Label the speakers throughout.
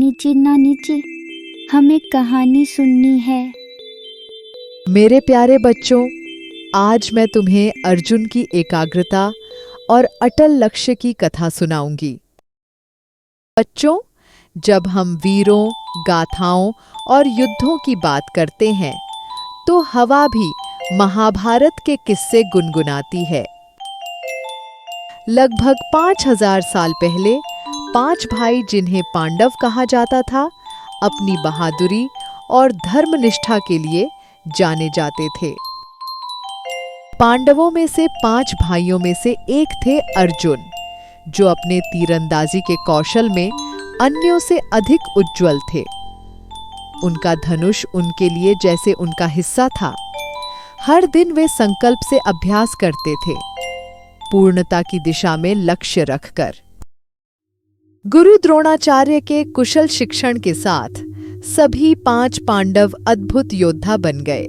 Speaker 1: नानी जी, हमें कहानी सुननी है।
Speaker 2: मेरे प्यारे बच्चों, आज मैं तुम्हें अर्जुन की एकाग्रता और अटल लक्ष्य की कथा सुनाऊंगी। बच्चों, जब हम वीरों, गाथाओं और युद्धों की बात करते हैं, तो हवा भी महाभारत के किस्से गुनगुनाती है। लगभग 5000 साल पहले 5 भाई, जिन्हें पांडव कहा जाता था, अपनी बहादुरी और धर्मनिष्ठा के लिए जाने जाते थे। पांडवों में से 5 भाइयों में से एक थे अर्जुन, जो अपने तीरंदाजी के कौशल में अन्यों से अधिक उज्ज्वल थे। उनका धनुष उनके लिए जैसे उनका हिस्सा था। हर दिन वे संकल्प से अभ्यास करते थे, पूर्णता की दिशा में लक्ष्य रखकर। गुरु द्रोणाचार्य के कुशल शिक्षण के साथ सभी 5 पांडव अद्भुत योद्धा बन गए।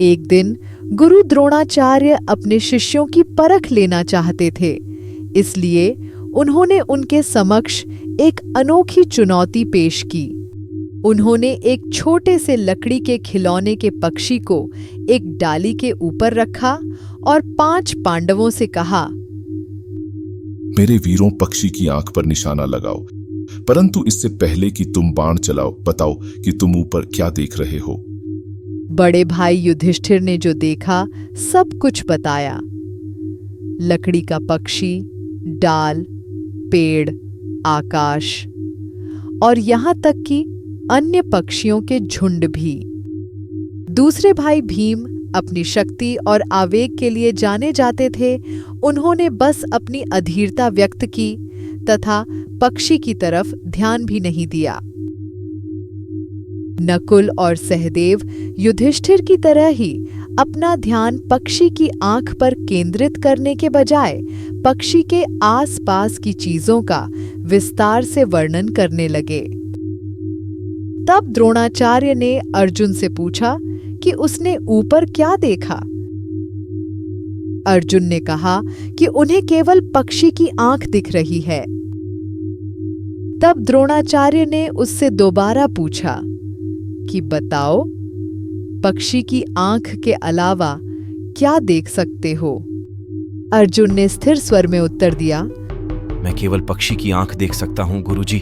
Speaker 2: एक दिन गुरु द्रोणाचार्य अपने शिष्यों की परख लेना चाहते थे, इसलिए उन्होंने उनके समक्ष एक अनोखी चुनौती पेश की। उन्होंने एक छोटे से लकड़ी के खिलौने के पक्षी को एक डाली के ऊपर रखा और 5 पांडवों से कहा,
Speaker 3: मेरे वीरों, पक्षी की आंख पर निशाना लगाओ, परंतु इससे पहले कि तुम बाण चलाओ, बताओ कि तुम ऊपर क्या देख रहे हो।
Speaker 2: बड़े भाई युधिष्ठिर ने जो देखा सब कुछ बताया। लकड़ी का पक्षी, डाल, पेड़, आकाश और यहां तक कि अन्य पक्षियों के झुंड भी। दूसरे भाई भीम अपनी शक्ति और आवेग के लिए जाने जाते थे। उन्होंने बस अपनी अधीरता व्यक्त की तथा पक्षी की तरफ ध्यान भी नहीं दिया। नकुल और सहदेव युधिष्ठिर की तरह ही अपना ध्यान पक्षी की आंख पर केंद्रित करने के बजाय पक्षी के आसपास की चीजों का विस्तार से वर्णन करने लगे। तब द्रोणाचार्य ने अर्जुन से पूछा कि उसने ऊपर क्या देखा। अर्जुन ने कहा कि उन्हें केवल पक्षी की आंख दिख रही है। तब द्रोणाचार्य ने उससे दोबारा पूछा कि बताओ, पक्षी की आंख के अलावा क्या देख सकते हो। अर्जुन ने स्थिर स्वर में उत्तर दिया,
Speaker 4: मैं केवल पक्षी की आंख देख सकता हूं गुरुजी,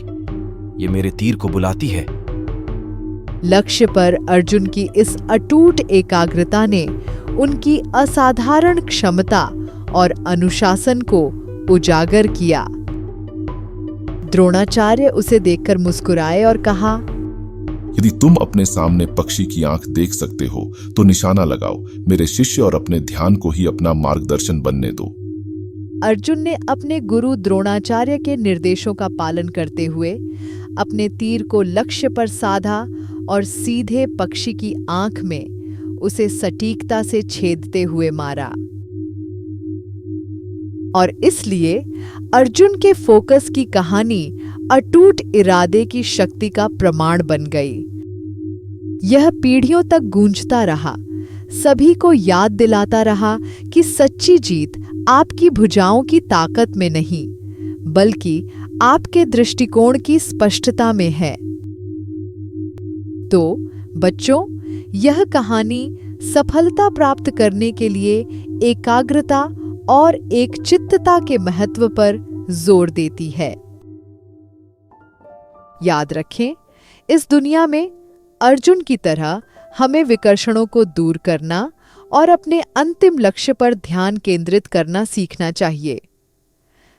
Speaker 4: ये मेरे तीर को बुलाती है।
Speaker 2: लक्ष्य पर अर्जुन की इस अटूट एकाग्रता ने उनकी असाधारण क्षमता और अनुशासन को उजागर किया। द्रोणाचार्य उसे देखकर मुस्कुराए और कहा,
Speaker 3: यदि तुम अपने सामने पक्षी की आंख देख सकते हो तो निशाना लगाओ, मेरे शिष्य और अपने ध्यान को ही अपना मार्गदर्शन बनने दो।
Speaker 2: अर्जुन ने अपने गुरु द्रोणाचार्य के निर्देशों का पालन करते हुए अपने तीर को लक्ष्य पर साधा और सीधे पक्षी की आंख में उसे सटीकता से छेदते हुए मारा। और इसलिए अर्जुन के फोकस की कहानी अटूट इरादे की शक्ति का प्रमाण बन गई। यह पीढ़ियों तक गूंजता रहा, सभी को याद दिलाता रहा कि सच्ची जीत आपकी भुजाओं की ताकत में नहीं, बल्कि आपके दृष्टिकोण की स्पष्टता में है। तो बच्चों, यह कहानी सफलता प्राप्त करने के लिए एकाग्रता और एकचित्तता के महत्व पर जोर देती है। याद रखें, इस दुनिया में अर्जुन की तरह हमें विकर्षणों को दूर करना और अपने अंतिम लक्ष्य पर ध्यान केंद्रित करना सीखना चाहिए।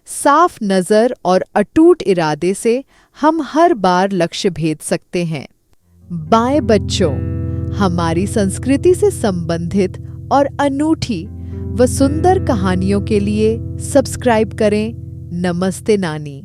Speaker 2: साफ नजर और अटूट इरादे से हम हर बार लक्ष्य भेद सकते हैं। बाय बच्चों, हमारी संस्कृति से संबंधित और अनूठी व सुंदर कहानियों के लिए सब्सक्राइब करें। नमस्ते नानी।